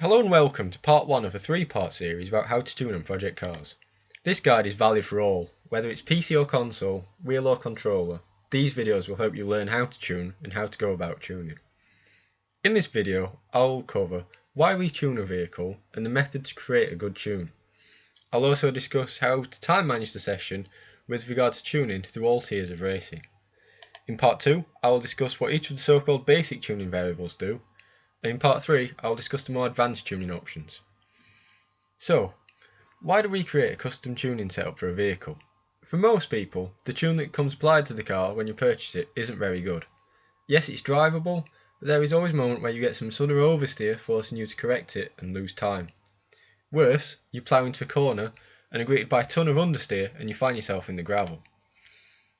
Hello and welcome to part 1 of a 3-part series about how to tune on Project C.A.R.S. This guide is valid for all, whether it's PC or console, wheel or controller. These videos will help you learn how to tune and how to go about tuning. In this video, I'll cover why we tune a vehicle and the method to create a good tune. I'll also discuss how to time manage the session with regard to tuning through all tiers of racing. In part 2, I will discuss what each of the so-called basic tuning variables do. In part 3, I will discuss the more advanced tuning options. So, why do we create a custom tuning setup for a vehicle? For most people, the tune that comes applied to the car when you purchase it isn't very good. Yes, it's drivable, but there is always a moment where you get some sudden oversteer forcing you to correct it and lose time. Worse, you plough into a corner and are greeted by a ton of understeer and you find yourself in the gravel.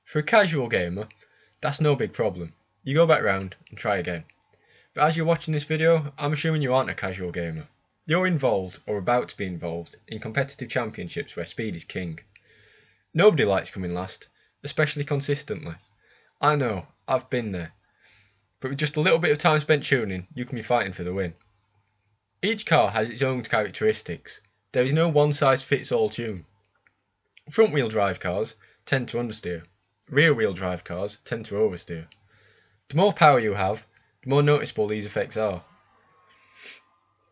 For a casual gamer, that's no big problem. You go back round and try again. But as you're watching this video, I'm assuming you aren't a casual gamer. You're involved, or about to be involved, in competitive championships where speed is king. Nobody likes coming last, especially consistently. I know, I've been there. But with just a little bit of time spent tuning, you can be fighting for the win. Each car has its own characteristics. There is no one-size-fits-all tune. Front-wheel drive cars tend to understeer. Rear-wheel drive cars tend to oversteer. The more power you have, the more noticeable these effects are.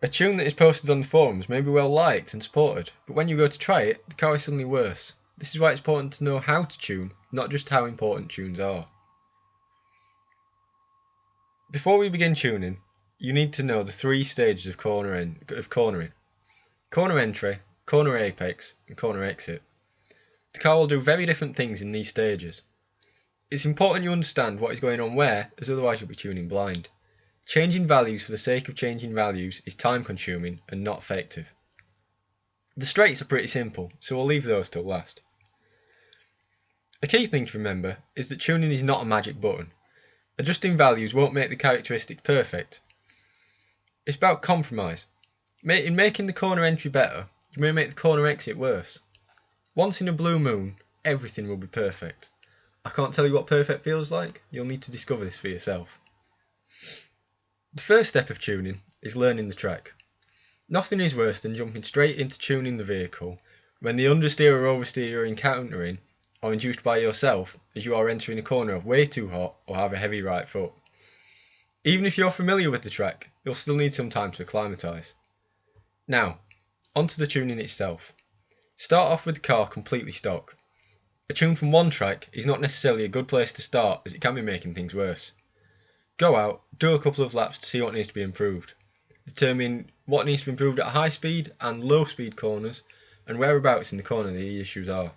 A tune that is posted on the forums may be well liked and supported, but when you go to try it, the car is suddenly worse. This is why it's important to know how to tune, not just how important tunes are. Before we begin tuning, you need to know the 3 stages of cornering. Corner entry, corner apex, and corner exit. The car will do very different things in these stages. It's important you understand what is going on where, as otherwise you'll be tuning blind. Changing values for the sake of changing values is time consuming and not effective. The straights are pretty simple, so we'll leave those till last. A key thing to remember is that tuning is not a magic button. Adjusting values won't make the characteristics perfect. It's about compromise. In making the corner entry better, you may make the corner exit worse. Once in a blue moon, everything will be perfect. I can't tell you what perfect feels like, you'll need to discover this for yourself. The first step of tuning is learning the track. Nothing is worse than jumping straight into tuning the vehicle when the understeer or oversteer you're encountering are induced by yourself as you are entering a corner of way too hot or have a heavy right foot. Even if you're familiar with the track, you'll still need some time to acclimatise. Now, onto the tuning itself. Start off with the car completely stock. A tune from one track is not necessarily a good place to start as it can be making things worse. Go out, do a couple of laps to see what needs to be improved. Determine what needs to be improved at high speed and low speed corners and whereabouts in the corner the issues are.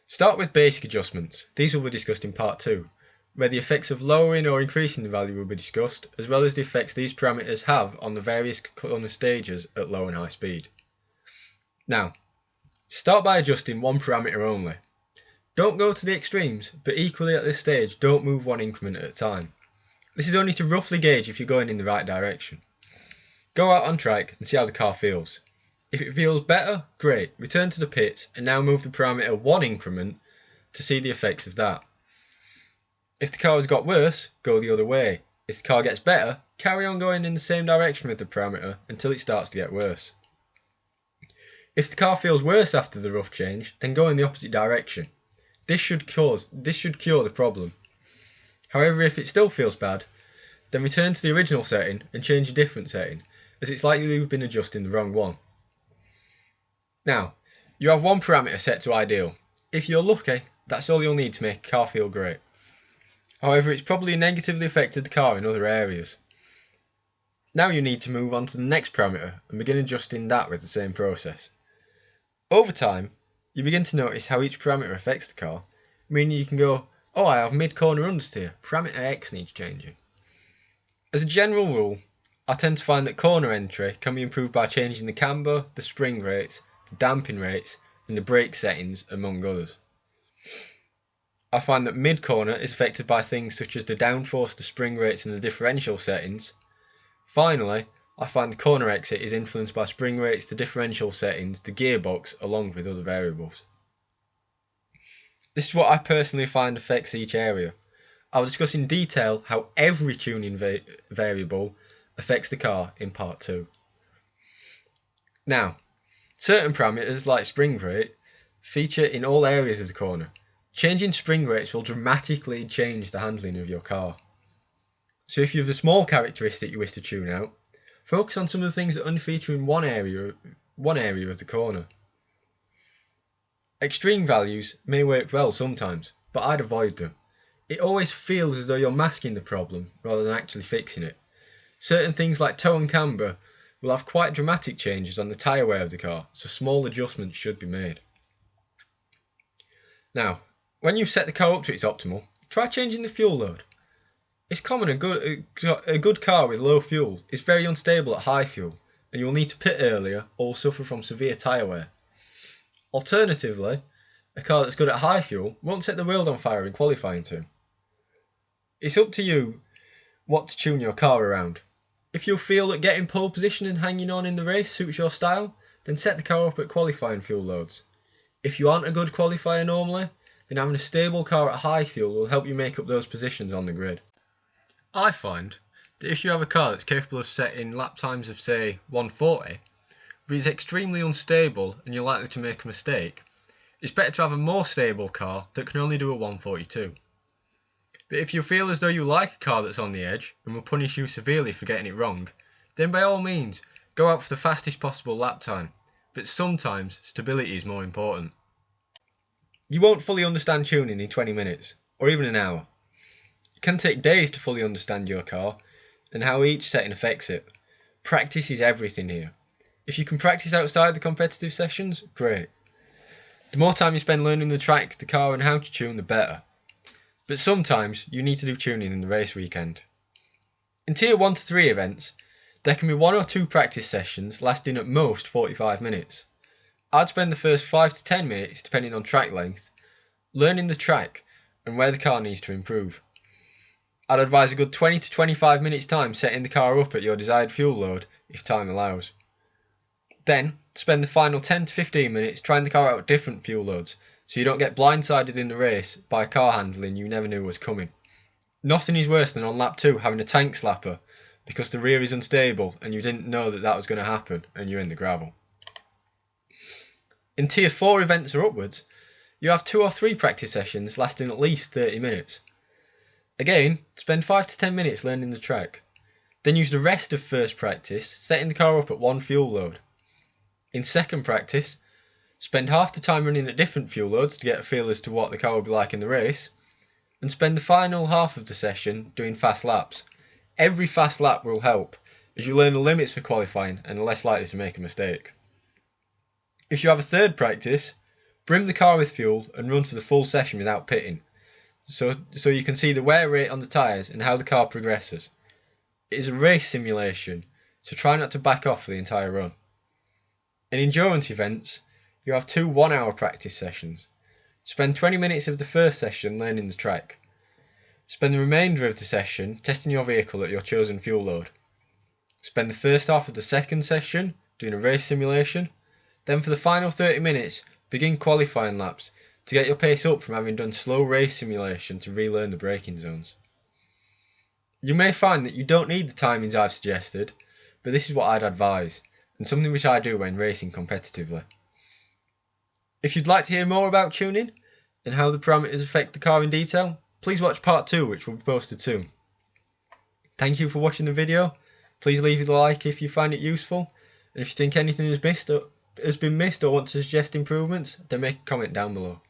Start with basic adjustments. These will be discussed in part 2, where the effects of lowering or increasing the value will be discussed, as well as the effects these parameters have on the various corner stages at low and high speed. Now, start by adjusting one parameter only. Don't go to the extremes, but equally at this stage don't move one increment at a time. This is only to roughly gauge if you're going in the right direction. Go out on track and see how the car feels. If it feels better, great, return to the pits and now move the parameter 1 increment to see the effects of that. If the car has got worse, go the other way. If the car gets better, carry on going in the same direction with the parameter until it starts to get worse. If the car feels worse after the rough change, then go in the opposite direction. This should cure the problem. However, if it still feels bad, then return to the original setting and change a different setting, as it's likely you've been adjusting the wrong one. Now, you have one parameter set to ideal. If you're lucky, that's all you'll need to make a car feel great. However, it's probably negatively affected the car in other areas. Now you need to move on to the next parameter and begin adjusting that with the same process. Over time, you begin to notice how each parameter affects the car, meaning you can go, oh, I have mid-corner understeer, parameter X needs changing. As a general rule, I tend to find that corner entry can be improved by changing the camber, the spring rates, the damping rates, and the brake settings, among others. I find that mid-corner is affected by things such as the downforce, the spring rates, and the differential settings. Finally, I find the corner exit is influenced by spring rates, the differential settings, the gearbox, along with other variables. This is what I personally find affects each area. I will discuss in detail how every tuning variable affects the car in part 2. Now, certain parameters like spring rate feature in all areas of the corner. Changing spring rates will dramatically change the handling of your car. So if you have a small characteristic you wish to tune out, focus on some of the things that only feature in one area of the corner. Extreme values may work well sometimes, but I'd avoid them. It always feels as though you're masking the problem rather than actually fixing it. Certain things like toe and camber will have quite dramatic changes on the tyre wear of the car, so small adjustments should be made. Now, when you've set the car up to its optimal, try changing the fuel load. It's common a good car with low fuel is very unstable at high fuel, and you will need to pit earlier or will suffer from severe tyre wear. Alternatively, a car that's good at high fuel won't set the world on fire in qualifying too. It's up to you what to tune your car around. If you feel that getting pole position and hanging on in the race suits your style, then set the car up at qualifying fuel loads. If you aren't a good qualifier normally, then having a stable car at high fuel will help you make up those positions on the grid. I find that if you have a car that's capable of setting lap times of say 140, but is extremely unstable and you're likely to make a mistake, it's better to have a more stable car that can only do a 142. But if you feel as though you like a car that's on the edge and will punish you severely for getting it wrong, then by all means go out for the fastest possible lap time, but sometimes stability is more important. You won't fully understand tuning in 20 minutes, or even an hour. It can take days to fully understand your car and how each setting affects it. Practice is everything here. If you can practice outside the competitive sessions, great. The more time you spend learning the track, the car and how to tune, the better. But sometimes you need to do tuning in the race weekend. In Tier 1 to 3 events, there can be 1 or 2 practice sessions lasting at most 45 minutes. I'd spend the first 5 to 10 minutes, depending on track length, learning the track and where the car needs to improve. I'd advise a good 20 to 25 minutes time setting the car up at your desired fuel load if time allows. Then, spend the final 10 to 15 minutes trying the car out at different fuel loads, so you don't get blindsided in the race by car handling you never knew was coming. Nothing is worse than on lap 2 having a tank slapper because the rear is unstable and you didn't know that was going to happen and you're in the gravel. In Tier 4 events or upwards, you have 2 or 3 practice sessions lasting at least 30 minutes. Again, spend 5 to 10 minutes learning the track. Then use the rest of first practice setting the car up at one fuel load. In second practice, spend half the time running at different fuel loads to get a feel as to what the car will be like in the race, and spend the final half of the session doing fast laps. Every fast lap will help, as you learn the limits for qualifying and are less likely to make a mistake. If you have a third practice, brim the car with fuel and run for the full session without pitting, so you can see the wear rate on the tyres and how the car progresses. It is a race simulation, so try not to back off for the entire run. In endurance events, you have 2 1-hour practice sessions. Spend 20 minutes of the first session learning the track. Spend the remainder of the session testing your vehicle at your chosen fuel load. Spend the first half of the second session doing a race simulation. Then for the final 30 minutes, begin qualifying laps to get your pace up from having done slow race simulation to relearn the braking zones. You may find that you don't need the timings I've suggested, but this is what I'd advise, and something which I do when racing competitively. If you'd like to hear more about tuning and how the parameters affect the car in detail, please watch part 2, which will be posted soon. Thank you for watching the video. Please leave a like if you find it useful, and if you think anything has been missed or want to suggest improvements, then make a comment down below.